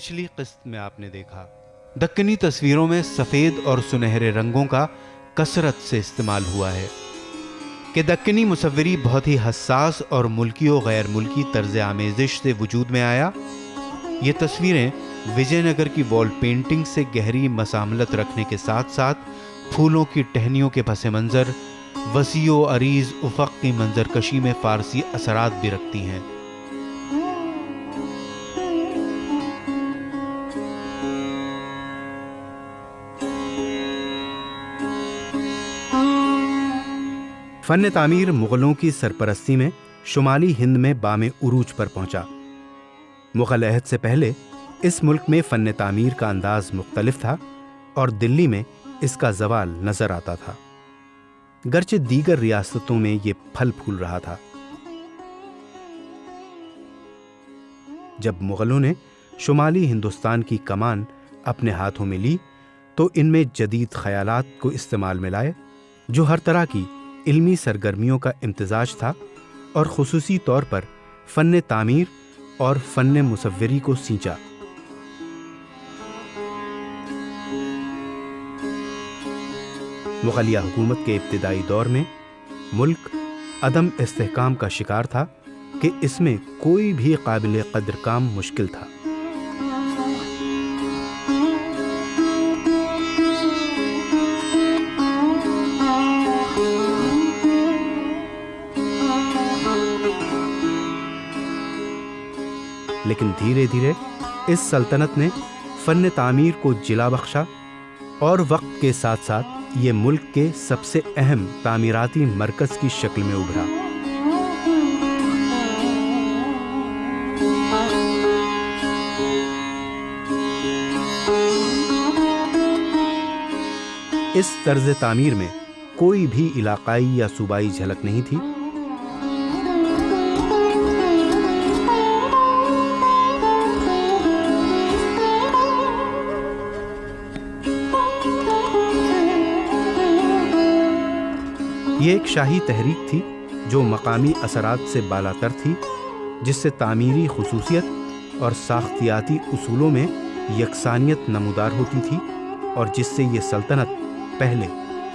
पिछली किस्त में आपने देखा, दक्कनी तस्वीरों में सफ़ेद और सुनहरे रंगों का कसरत से इस्तेमाल हुआ है कि दक्कनी मुसव्विरी बहुत ही हसास और मुल्की और गैर मुल्की तर्ज आमेज़िश से वजूद में आया। ये तस्वीरें विजयनगर की वॉल पेंटिंग से गहरी मसामलत रखने के साथ साथ फूलों की टहनियों के पस मंज़र, वसीओ अरीज उफ़क़ की मंजरकशी में फ़ारसी असरात भी रखती हैं। फ़न तामीर मुग़लों की सरपरस्ती में शुमाली हिंद में बामे उरूज पर पहुंचा। मुग़ल अहद से पहले इस मुल्क में फ़न तामीर का अंदाज़ मुख्तलिफ था और दिल्ली में इसका ज़वाल नज़र आता था, गर्चे दीगर रियासतों में ये फल फूल रहा था। जब मुग़लों ने शुमाली हिंदुस्तान की कमान अपने हाथों में ली तो इनमें जदीद ख़यालात को इस्तेमाल में लाए, जो हर तरह की इल्मी सरगर्मियों का इम्तिजाज था और ख़ुसूसी तौर पर फ़न तामीर और फ़न मुसव्विरी को सींचा। मुग़लिया हुकूमत के इब्तिदाई दौर में मुल्क अदम इस्तेहकाम का शिकार था कि इसमें कोई भी काबिल क़द्र काम मुश्किल था। लेकिन धीरे धीरे इस सल्तनत ने फ़न तामीर को जिला बख्शा और वक्त के साथ साथ ये मुल्क के सबसे अहम तामीराती मरकज़ की शक्ल में उभरा। इस तर्ज तामीर में कोई भी इलाकाई या सूबाई झलक नहीं थी। ये एक शाही तहरीक थी जो मकामी असरात से बालातर थी, जिससे तामीरी खुसूसियत और साख्तियाती उसूलों में यकसानियत नमूदार होती थी और जिससे ये सल्तनत पहले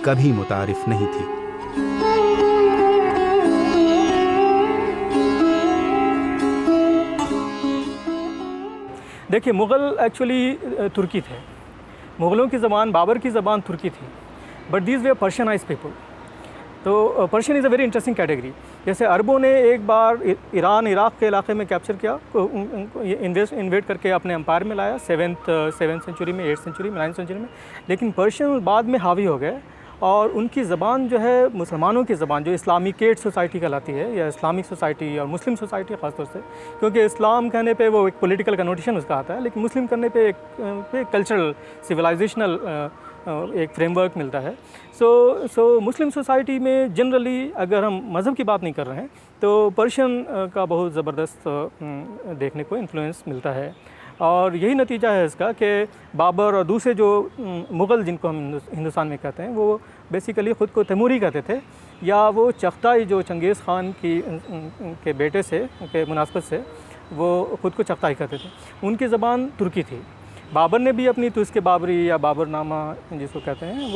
कभी मुतारिफ नहीं थी। देखिए, मुग़ल एक्चुअली तुर्की थे। मुग़लों की ज़बान, बाबर की ज़बान तुर्की थी, बट दीज वे पर्शियनाइज पीपल। तो Persian is a very interesting category. जैसे अरबों ने एक बार ईरान इराक़ के इलाके में कैप्चर किया, इन्वेड करके अपने एम्पायर में लाया, सेवन्थ सेंचुरी में, 8th सेंचुरी में, 9th सेंचुरी में। लेकिन पर्शियन बाद में हावी हो गए और उनकी ज़बान जो है मुसलमानों की ज़बान, जो इस्लामिकेट सोसाइटी कहलाती है, या इस्लामिक सोसाइटी और मुस्लिम सोसाइटी ख़ासतौर से, क्योंकि इस्लाम कहने पे वो एक पॉलिटिकल कनोटेशन उसका आता है, लेकिन मुस्लिम करने पे एक कल्चरल सिविलाइजेशनल एक फ्रेमवर्क मिलता है। सो मुस्लिम सोसाइटी में जनरली, अगर हम मज़हब की बात नहीं कर रहे हैं, तो पर्शियन का बहुत ज़बरदस्त देखने को इन्फ्लुएंस मिलता है। और यही नतीजा है इसका कि बाबर और दूसरे जो मुग़ल जिनको हम हिंदुस्तान में कहते हैं, वो बेसिकली ख़ुद को तैमूरी कहते थे, या वो चगताई जो चंगेज़ ख़ान के बेटे से के मुनासबत से वो ख़ुद को चगताई कहते थे। उनकी ज़बान तुर्की थी। बाबर ने भी अपनी तुस्के बाबरी या बाबरनामा जिसको कहते हैं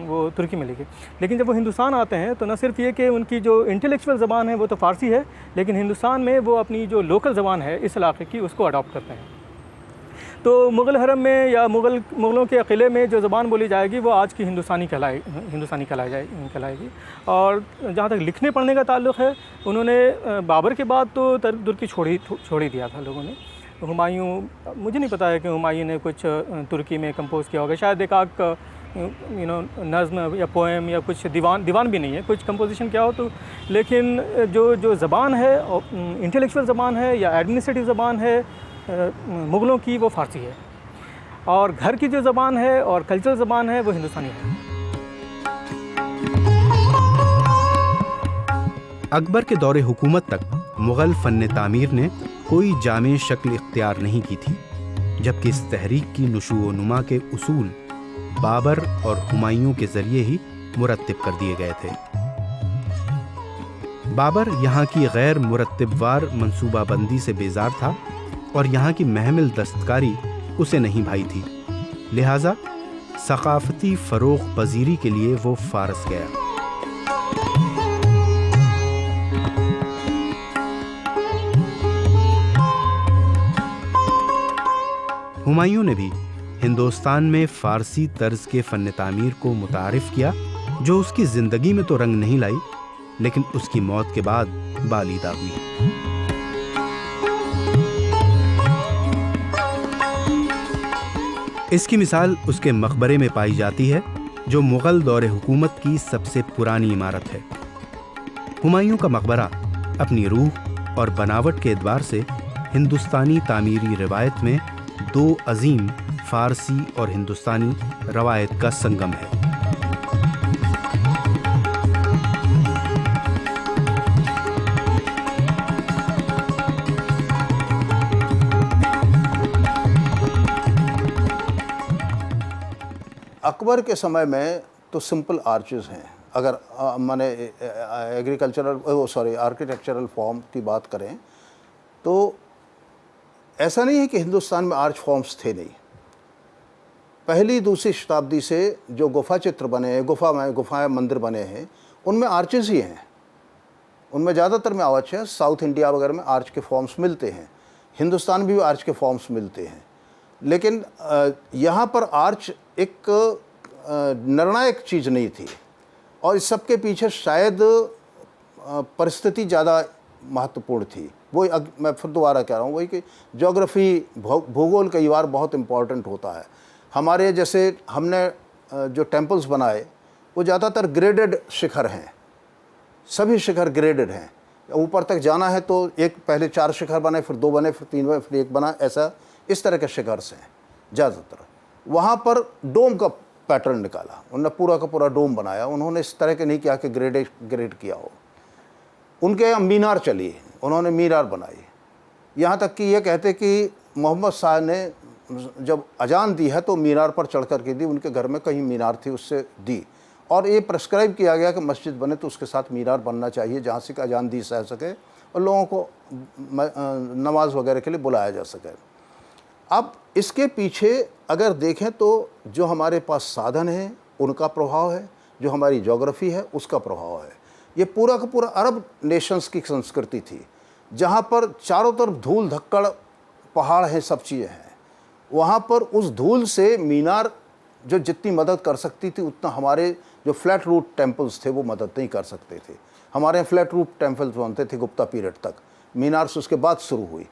वो तुर्की में लिखी। लेकिन जब वो हिंदुस्तान आते हैं तो न सिर्फ ये कि उनकी जो इंटेलेक्चुअल ज़बान है वो तो फ़ारसी है, लेकिन हिंदुस्तान में वो अपनी जो लोकल ज़बान है इस इलाके की, उसको अडॉप्ट करते हैं। तो मुग़ल हरम में या मुग़लों के अक़ीले में जो ज़बान बोली जाएगी वो आज की हिंदुस्तानी कहलाएगी। और जहाँ तक लिखने पढ़ने का ताल्लुक़ है, उन्होंने बाबर के बाद तो तुर्की छोड़ ही दिया था लोगों ने। हुमायूं, मुझे नहीं पता है कि हुमायूं ने कुछ तुर्की में कंपोज़ किया होगा, शायद एकाक नज़्म या पोएम या कुछ दीवान भी नहीं है, कुछ कंपोजिशन क्या हो तो। लेकिन जो ज़बान है, इंटेलेक्चुअल ज़बान है या एडमिनिस्ट्रेटिव ज़बान है मुग़लों की, वो फ़ारसी है, और घर की जो ज़बान है और कल्चरल ज़बान है वो हिंदुस्तानी है। अकबर के दौरे हुकूमत तक मुग़ल फ़न तामीर ने कोई जामे शक्ल इख्तियार नहीं की थी, जबकि इस तहरीक की नुशू व नुमा के उसूल बाबर और हुमायूं के ज़रिए ही मुरत्तिब कर दिए गए थे। बाबर यहाँ की गैर मुरत्तिबवार मंसूबाबंदी से बेजार था और यहाँ की महमिल दस्तकारी उसे नहीं भाई थी, लिहाजा सकाफती फरोग पजीरी के लिए वो फारस गया। हुमायूं ने भी हिंदुस्तान में फारसी तर्ज के फन तामीर को मुतारिफ किया, जो उसकी जिंदगी में तो रंग नहीं लाई, लेकिन उसकी मौत के बाद बालिदा हुई। इसकी मिसाल उसके मकबरे में पाई जाती है, जो मुगल दौरे हुकूमत की सबसे पुरानी इमारत है। हुमायूं का मकबरा अपनी रूह और बनावट के एतबार से हिंदुस्तानी तामीरी रिवायत में दो अजीम फारसी और हिंदुस्तानी रवायत का संगम है। अकबर के समय में तो सिंपल आर्चेस हैं। अगर माने आर्किटेक्चरल फॉर्म की बात करें तो ऐसा नहीं है कि हिंदुस्तान में आर्च फॉर्म्स थे नहीं। पहली दूसरी शताब्दी से जो गुफा चित्र बने हैं, गुफाएं मंदिर बने हैं, उनमें आर्चेस ही हैं। उनमें ज़्यादातर में आर्च है। साउथ इंडिया वगैरह में आर्च के फॉर्म्स मिलते हैं, हिंदुस्तान में भी आर्च के फॉर्म्स मिलते हैं, लेकिन यहाँ पर आर्च एक निर्णायक चीज़ नहीं थी। और इस सब के पीछे शायद परिस्थिति ज़्यादा महत्वपूर्ण थी। वही मैं फिर दोबारा कह रहा हूँ, वही कि ज्योग्राफी, भूगोल कई बार बहुत इम्पॉर्टेंट होता है। हमारे जैसे हमने जो टेम्पल्स बनाए वो ज़्यादातर ग्रेडेड शिखर हैं, सभी शिखर ग्रेडेड हैं। ऊपर तक जाना है तो एक पहले 4 शिखर बने, फिर 2 बने, फिर 3 बने, फिर 1 बना, ऐसा इस तरह के शिखर से हैं ज़्यादातर। वहाँ पर डोम का पैटर्न निकाला, उन्होंने पूरा का पूरा डोम बनाया। उन्होंने इस तरह के नहीं किया कि ग्रेड किया हो। उनके यहाँ मीनार चली, उन्होंने मीनार बनाई। यहाँ तक कि ये कहते कि मोहम्मद शाह ने जब अजान दी है तो मीनार पर चढ़ कर के दी। उनके घर में कहीं मीनार थी, उससे दी। और ये प्रेस्क्राइब किया गया कि मस्जिद बने तो उसके साथ मीनार बनना चाहिए, जहाँ से अजान दी जा सके और लोगों को नमाज वगैरह के लिए बुलाया जा सके। अब इसके पीछे अगर देखें तो जो हमारे पास साधन है उनका प्रभाव है, जो हमारी ज्योग्राफी है उसका प्रभाव है। ये पूरा का पूरा अरब नेशंस की संस्कृति थी, जहाँ पर चारों तरफ धूल धक्कड़ पहाड़ हैं, सब चीज़ें हैं। वहाँ पर उस धूल से मीनार जो जितनी मदद कर सकती थी उतना हमारे जो फ्लैट रूट टेम्पल्स थे वो मदद नहीं कर सकते थे। हमारे यहाँ फ्लैट रूट टेम्पल्स बनते थे गुप्ता पीरियड तक, मीनार से उसके बाद शुरू हुई।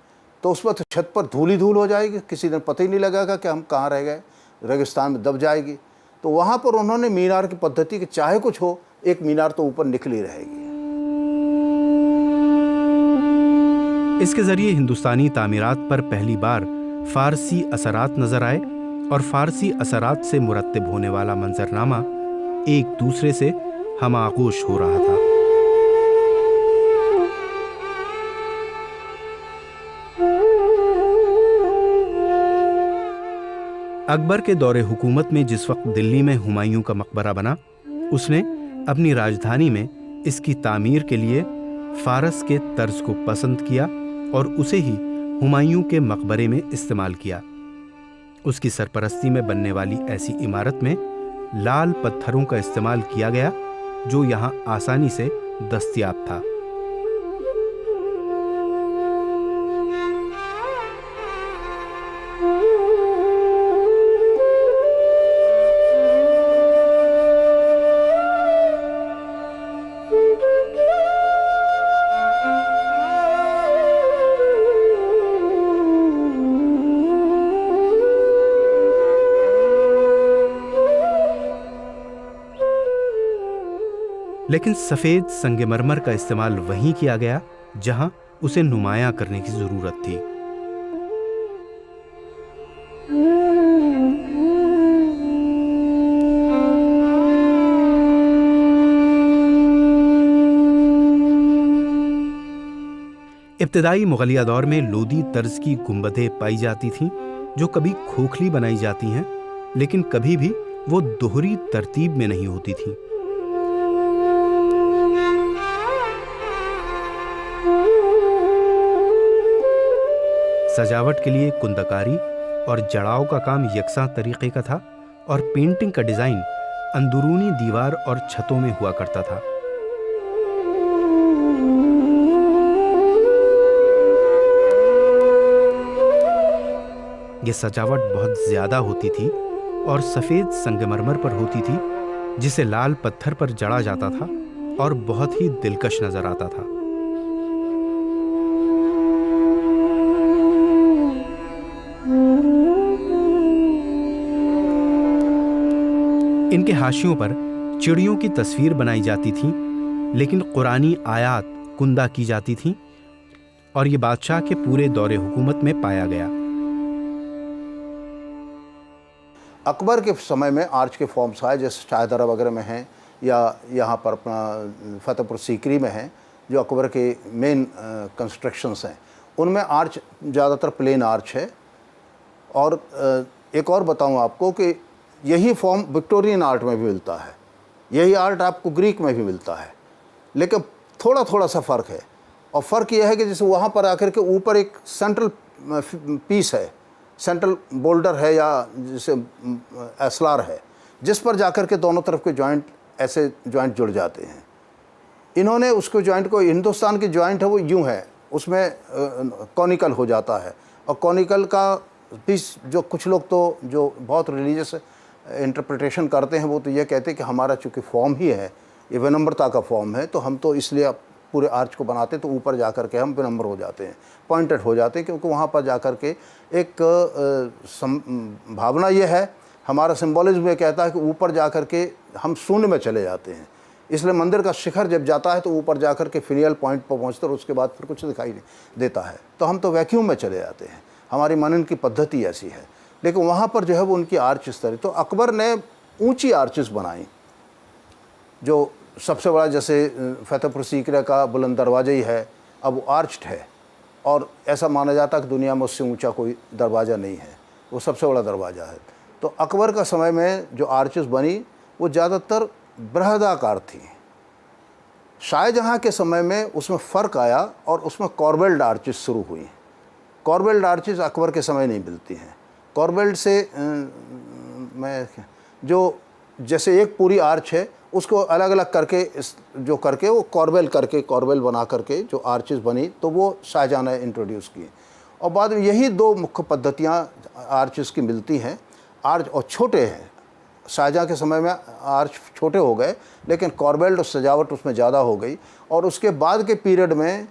तो उस पर छत पर धूल ही धूल हो जाएगी, किसी दिन पता ही नहीं लगेगा कि हम कहाँ रह गए, रेगिस्तान में दब जाएगी। तो वहाँ पर उन्होंने मीनार की पद्धति कि चाहे कुछ हो एक मीनार तो ऊपर निकली रहेगी। इसके जरिए हिंदुस्तानी तामीरात पर पहली बार फारसी असरात नजर आए और फारसी असरात से मुरत्तिब होने वाला मंजरनामा एक दूसरे से हमागोश हो रहा था। अकबर के दौरे हुकूमत में जिस वक्त दिल्ली में हुमायूं का मकबरा बना, उसने अपनी राजधानी में इसकी तामीर के लिए फारस के तर्ज को पसंद किया और उसे ही हुमायूं के मकबरे में इस्तेमाल किया। उसकी सरपरस्ती में बनने वाली ऐसी इमारत में लाल पत्थरों का इस्तेमाल किया गया जो यहाँ आसानी से दस्तयाब था। लेकिन सफेद संगमरमर का इस्तेमाल वहीं किया गया जहां उसे नुमायां करने की जरूरत थी। इब्तिदाई मुगलिया दौर में लोदी तर्ज की गुंबदें पाई जाती थीं, जो कभी खोखली बनाई जाती हैं, लेकिन कभी भी वो दोहरी तरतीब में नहीं होती थीं। सजावट के लिए कुंदकारी और जड़ाव का काम यकसा तरीके का था और पेंटिंग का डिजाइन अंदरूनी दीवार और छतों में हुआ करता था। यह सजावट बहुत ज्यादा होती थी और सफेद संगमरमर पर होती थी, जिसे लाल पत्थर पर जड़ा जाता था और बहुत ही दिलकश नजर आता था। इनके हाशियों पर चिड़ियों की तस्वीर बनाई जाती थी, लेकिन कुरानी आयात कुंदा की जाती थी और ये बादशाह के पूरे दौरे हुकूमत में पाया गया। अकबर के समय में आर्च के फॉर्म्स आए, जैसे शाहदरा वगैरह में हैं या यहाँ पर अपना फतेहपुर सीकरी में हैं, जो अकबर के मेन कंस्ट्रक्शंस हैं, उनमें आर्च ज़्यादातर प्लेन आर्च है। और एक और बताऊँ आपको कि यही फॉर्म विक्टोरियन आर्ट में भी मिलता है, यही आर्ट आपको ग्रीक में भी मिलता है, लेकिन थोड़ा थोड़ा सा फ़र्क है। और फ़र्क यह है कि जैसे वहाँ पर आकर के ऊपर एक सेंट्रल पीस है, सेंट्रल बोल्डर है या जैसे एस्लार है, जिस पर जाकर के दोनों तरफ के जॉइंट ऐसे जॉइंट जुड़ जाते हैं। इन्होंने उसको जॉइंट को, हिंदुस्तान की जॉइंट है वो यूँ है, उसमें कॉनिकल हो जाता है। और कॉनिकल का पीस जो कुछ लोग तो जो बहुत रिलीजियस इंटरप्रिटेशन करते हैं, वो तो ये कहते हैं कि हमारा चूँकि फॉर्म ही है, ये विनम्रता का फॉर्म है, तो हम तो इसलिए पूरे आर्च को बनाते तो ऊपर जा कर के हम विनम्र हो जाते हैं, पॉइंटेड हो जाते हैं, क्योंकि वहाँ पर जा कर के एक भावना ये है, हमारा सिंबॉलिज्म ये कहता है कि ऊपर जा कर के हम शून्य में चले जाते हैं। इसलिए मंदिर का शिखर जब जाता है तो ऊपर जा कर के फिनियल पॉइंट पर पहुँचते और उसके बाद फिर कुछ दिखाई नहीं देता है, तो हम तो वैक्यूम में चले जाते हैं। हमारी मनन की पद्धति ऐसी है। लेकिन वहाँ पर जो है वो उनकी आर्च इस तरह, तो अकबर ने ऊंची आर्चेस बनाई। जो सबसे बड़ा जैसे फतेहपुर सीकरी का बुलंद दरवाज़ा ही है, अब वो आर्च्ड है, और ऐसा माना जाता है कि दुनिया में उससे ऊंचा कोई दरवाज़ा नहीं है, वो सबसे बड़ा दरवाज़ा है। तो अकबर का समय में जो आर्चेस बनी वो ज़्यादातर बृहदाकार थी। शाहजहाँ के समय में उसमें फ़र्क आया और उसमें कॉर्बेल्ड आर्चेस शुरू हुई। कॉर्बेल्ड आर्चेस अकबर के समय नहीं मिलती हैं। कॉर्बेल्ड से मैं जो जैसे एक पूरी आर्च है उसको अलग अलग करके जो करके वो कॉर्बेल बना करके जो आर्चेस बनी, तो वो शाहजहाँ ने इंट्रोड्यूस की। और बाद में यही दो मुख्य पद्धतियाँ आर्चेस की मिलती हैं। आर्च और छोटे हैं, शाहजहाँ के समय में आर्च छोटे हो गए, लेकिन कॉर्बेल्ड और सजावट उसमें ज़्यादा हो गई। और उसके बाद के पीरियड में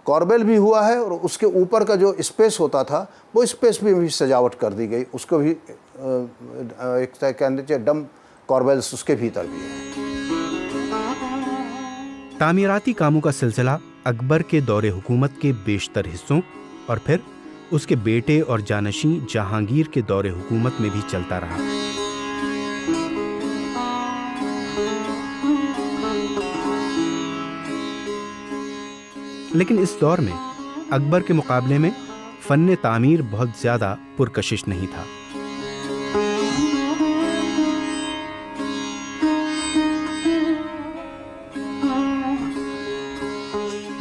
कॉर्बेल भी हुआ है और उसके ऊपर का जो स्पेस होता था वो स्पेस भी सजावट कर दी गई, उसको भी एक तरह कहने चाहिए डम कॉर्बेल्स उसके भीतर भी है। तामीराती कामों का सिलसिला अकबर के दौरे हुकूमत के बेशतर हिस्सों और फिर उसके बेटे और जानशी जहांगीर के दौरे हुकूमत में भी चलता रहा। लेकिन इस दौर में अकबर के मुकाबले में फन्ने तामीर बहुत ज्यादा पुरकशिश नहीं था।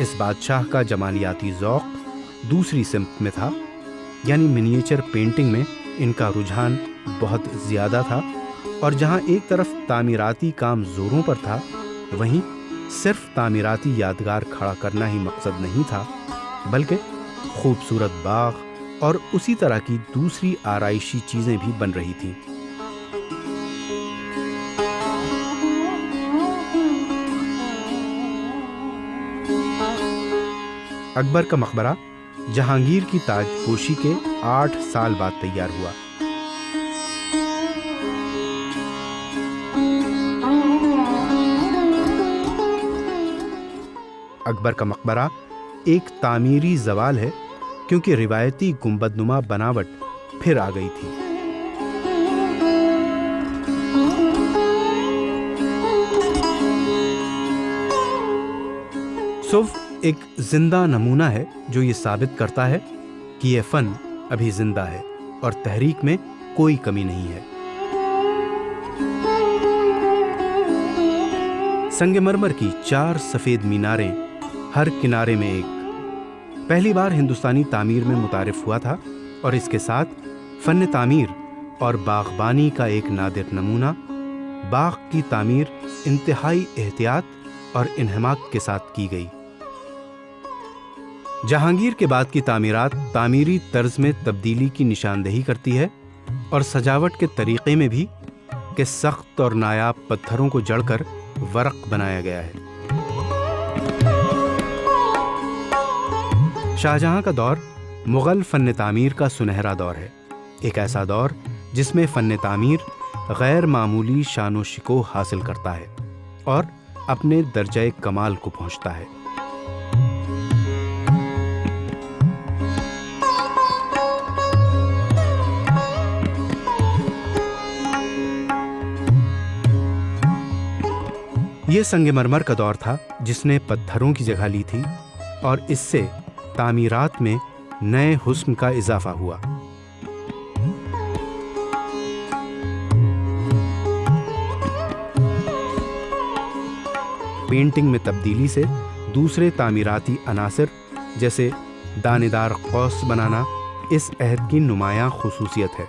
इस बादशाह का जमालियाती ज़ौक़ दूसरी सिमत में था, यानी मिनिएचर पेंटिंग में इनका रुझान बहुत ज़्यादा था। और जहां एक तरफ तामीराती काम ज़ोरों पर था, वहीं सिर्फ तामीराती यादगार खड़ा करना ही मकसद नहीं था, बल्कि खूबसूरत बाग और उसी तरह की दूसरी आराइशी चीज़ें भी बन रही थीं। अकबर का मकबरा जहांगीर की ताजपोशी के 8 साल बाद तैयार हुआ। अकबर का मकबरा एक तामीरी जवाल है, क्योंकि रिवायती गुंबदनुमा बनावट फिर आ गई थी। सुफ एक जिंदा नमूना है जो ये साबित करता है कि यह फन अभी जिंदा है और तहरीक में कोई कमी नहीं है। संगमरमर की 4 सफेद मीनारें, हर किनारे में एक, पहली बार हिंदुस्तानी तामीर में मुतारिफ हुआ था और इसके साथ फन तामीर और बागबानी का एक नादिर नमूना, बाग की तामीर इंतहाई एहतियात और इन्हमाक के साथ की गई। जहांगीर के बाद की तामीरात तामीरी तर्ज में तब्दीली की निशानदेही करती है और सजावट के तरीक़े में भी कि सख्त और नायाब पत्थरों को जड़कर वर्क बनाया गया है। शाहजहां का दौर मुग़ल फ़न तामीर का सुनहरा दौर है, एक ऐसा दौर जिसमें फ़न तामीर गैर मामूली शान व शिकोह हासिल करता है और अपने दर्जे कमाल को पहुंचता है। ये संगमरमर का दौर था जिसने पत्थरों की जगह ली थी और इससे तामीरात में नए हुस्न का इजाफा हुआ। पेंटिंग में तब्दीली से दूसरे तामीराती अनासर जैसे दानेदार कौस बनाना इस अहद की नुमायां खुसूसियत है।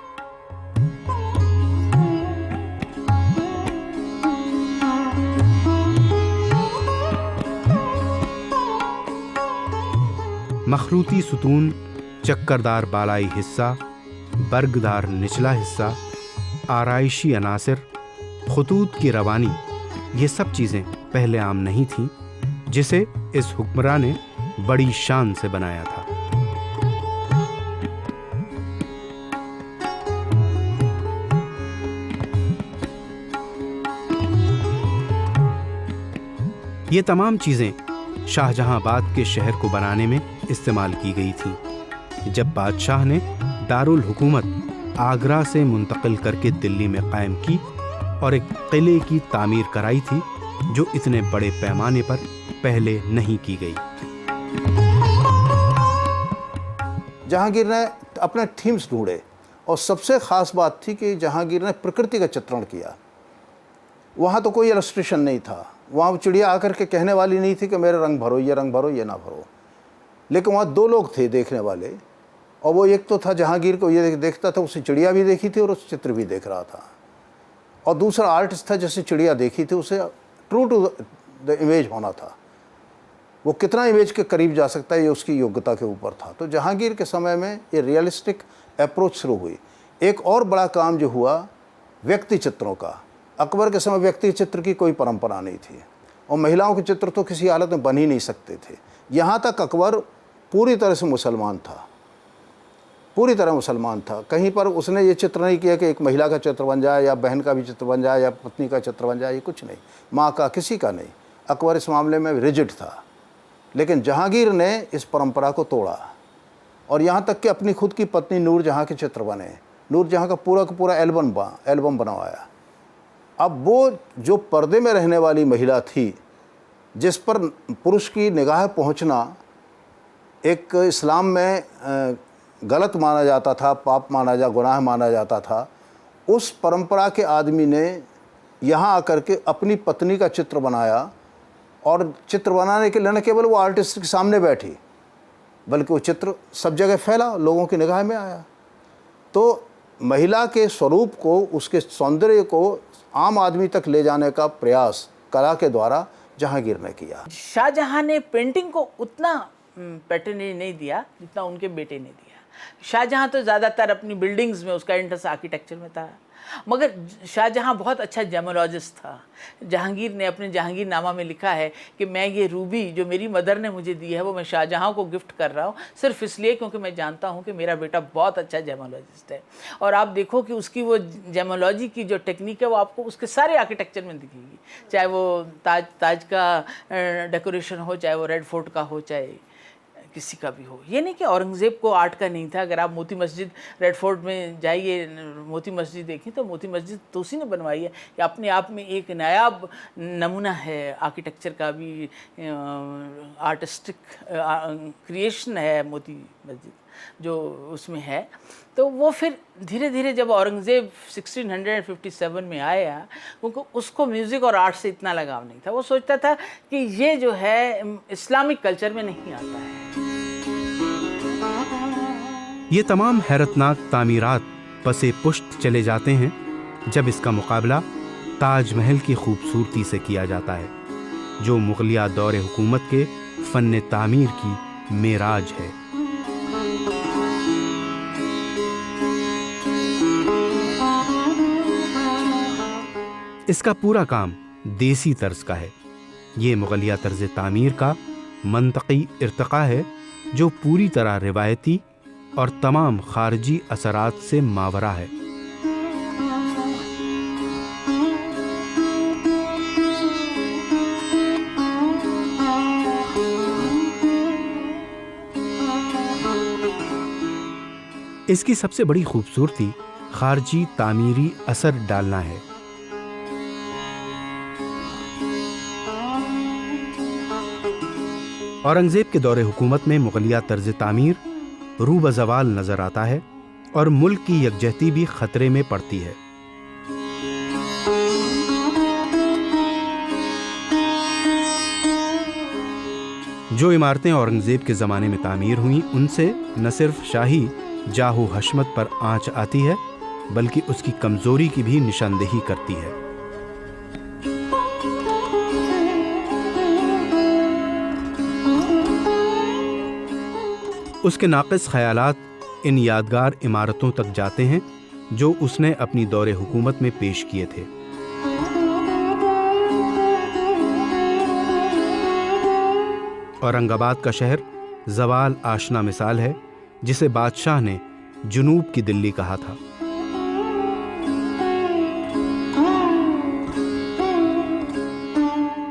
मखरूती सुतून, चक्करदार बालाई हिस्सा, बर्गदार निचला हिस्सा, आराइशी अनासर, खतूत की रवानी, ये सब चीज़ें पहले आम नहीं थीं, जिसे इस हुक्मरान ने बड़ी शान से बनाया था। ये तमाम चीज़ें शाहजहांबाद के शहर को बनाने में इस्तेमाल की गई थी। जब बादशाह ने दारुल हुकूमत आगरा से मुंतकिल करके दिल्ली में कायम की और एक किले की तामीर कराई थी जो इतने बड़े पैमाने पर पहले नहीं की गई। जहांगीर ने अपने थीम्स ढूंढे और सबसे ख़ास बात थी कि जहांगीर ने प्रकृति का चित्रण किया। वहाँ तो कोई इलस्ट्रेशन नहीं था, वहाँ चिड़िया आकर के कहने वाली नहीं थी कि मेरे रंग भरो, ये रंग भरो, ये ना भरो। लेकिन वहाँ दो लोग थे देखने वाले, और वो एक तो था जहांगीर को ये देखता था, उसे चिड़िया भी देखी थी और उस चित्र भी देख रहा था, और दूसरा आर्टिस्ट था जिससे चिड़िया देखी थी, उसे ट्रू टू द इमेज होना था। वो कितना इमेज के करीब जा सकता है ये उसकी योग्यता के ऊपर था। तो जहांगीर के समय में ये रियलिस्टिक अप्रोच शुरू हुई। एक और बड़ा काम जो हुआ व्यक्ति चित्रों का। अकबर के समय व्यक्ति चित्र की कोई परंपरा नहीं थी और महिलाओं के चित्र तो किसी हालत में बन ही नहीं सकते थे। यहाँ तक अकबर पूरी तरह से मुसलमान था, पूरी तरह मुसलमान था। कहीं पर उसने ये चित्र नहीं किया कि एक महिला का चित्र बन जाए या बहन का भी चित्र बन जाए या पत्नी का चित्र बन जाए, ये कुछ नहीं, माँ का, किसी का नहीं। अकबर इस मामले में रिजिड था। लेकिन जहांगीर ने इस परंपरा को तोड़ा और यहाँ तक कि अपनी खुद की पत्नी नूरजहाँ के चित्र बने, नूरजहाँ का पूरा एल्बम बनवाया। अब वो जो पर्दे में रहने वाली महिला थी, जिस पर पुरुष की निगाह पहुंचना एक इस्लाम में गलत माना जाता था, पाप माना गुनाह माना जाता था, उस परंपरा के आदमी ने यहाँ आकर के अपनी पत्नी का चित्र बनाया। और चित्र बनाने के लिए न केवल वो आर्टिस्ट के सामने बैठी, बल्कि वो चित्र सब जगह फैला, लोगों की निगाह में आया। तो महिला के स्वरूप को, उसके सौंदर्य को आम आदमी तक ले जाने का प्रयास कला के द्वारा जहांगीर ने किया। शाहजहां ने पेंटिंग को उतना पैटर्नेज नहीं दिया जितना उनके बेटे ने दिया। शाहजहां तो ज़्यादातर अपनी बिल्डिंग्स में उसका इंटरेस्ट आर्किटेक्चर में था, मगर शाहजहां बहुत अच्छा जेमोलॉजिस्ट था। जहांगीर ने अपने जहांगीरनामा में लिखा है कि मैं ये रूबी जो मेरी मदर ने मुझे दी है वो मैं शाहजहां को गिफ्ट कर रहा हूँ, सिर्फ इसलिए क्योंकि मैं जानता हूँ कि मेरा बेटा बहुत अच्छा जेमोलॉजिस्ट है। और आप देखो कि उसकी वो जेमोलॉजी की जो टेक्निक है वो आपको उसके सारे आर्किटेक्चर में दिखेगी, चाहे वो ताज का डेकोरेशन हो, चाहे वो रेड फोर्ट का हो, चाहे किसी का भी हो। ये नहीं कि औरंगज़ेब को आर्ट का नहीं था। अगर आप मोती मस्जिद रेड फोर्ट में जाइए, मोती मस्जिद देखें तो मोती मस्जिद तो उसी ने बनवाई है। ये अपने आप में एक नायाब नमूना है आर्किटेक्चर का भी, आर्टिस्टिक क्रिएशन है मोती मस्जिद जो उसमें है। तो वो फिर धीरे धीरे जब औरंगज़ेब 1657 में आया, क्योंकि उसको म्यूज़िक और आर्ट से इतना लगाव नहीं था, वो सोचता था कि ये जो है इस्लामिक कल्चर में नहीं आता है। ये तमाम हैरतनाक तामीरात पसे पुष्ट चले जाते हैं जब इसका मुकाबला ताजमहल की खूबसूरती से किया जाता है, जो मुगलिया दौरे हुकूमत के फन तामीर की मेराज है। इसका पूरा काम देसी तर्ज का है। ये मुगलिया तर्ज तामीर का मंतकी इर्तका है जो पूरी तरह रिवायती और तमाम खारजी असरात से मावरा है। इसकी सबसे बड़ी खूबसूरती खारजी तामीरी असर डालना है। औरंगजेब के दौरे हुकूमत में मुगलिया तर्ज तामीर रूबज़वाल नजर आता है और मुल्क की यकजहती भी खतरे में पड़ती है। जो इमारतें औरंगजेब के ज़माने में तामीर हुई उनसे न सिर्फ शाही जाहू हशमत पर आंच आती है बल्कि उसकी कमजोरी की भी निशानदेही करती है। उसके नाक़िस ख़यालात इन यादगार इमारतों तक जाते हैं जो उसने अपनी दौरे हुकूमत में पेश किए थे। औरंगाबाद का शहर ज़वाल आशना मिसाल है जिसे बादशाह ने जुनूब की दिल्ली कहा था।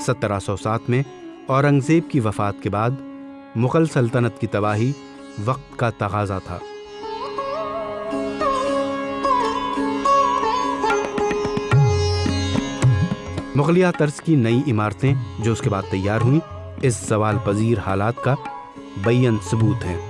(1707) में औरंगजेब की वफ़ात के बाद मुग़ल सल्तनत की तबाही वक्त का तगाज़ा था। मुग़लिया तर्ज की नई इमारतें जो उसके बाद तैयार हुईं इस सवाल पजीर हालात का बय्यन सबूत हैं।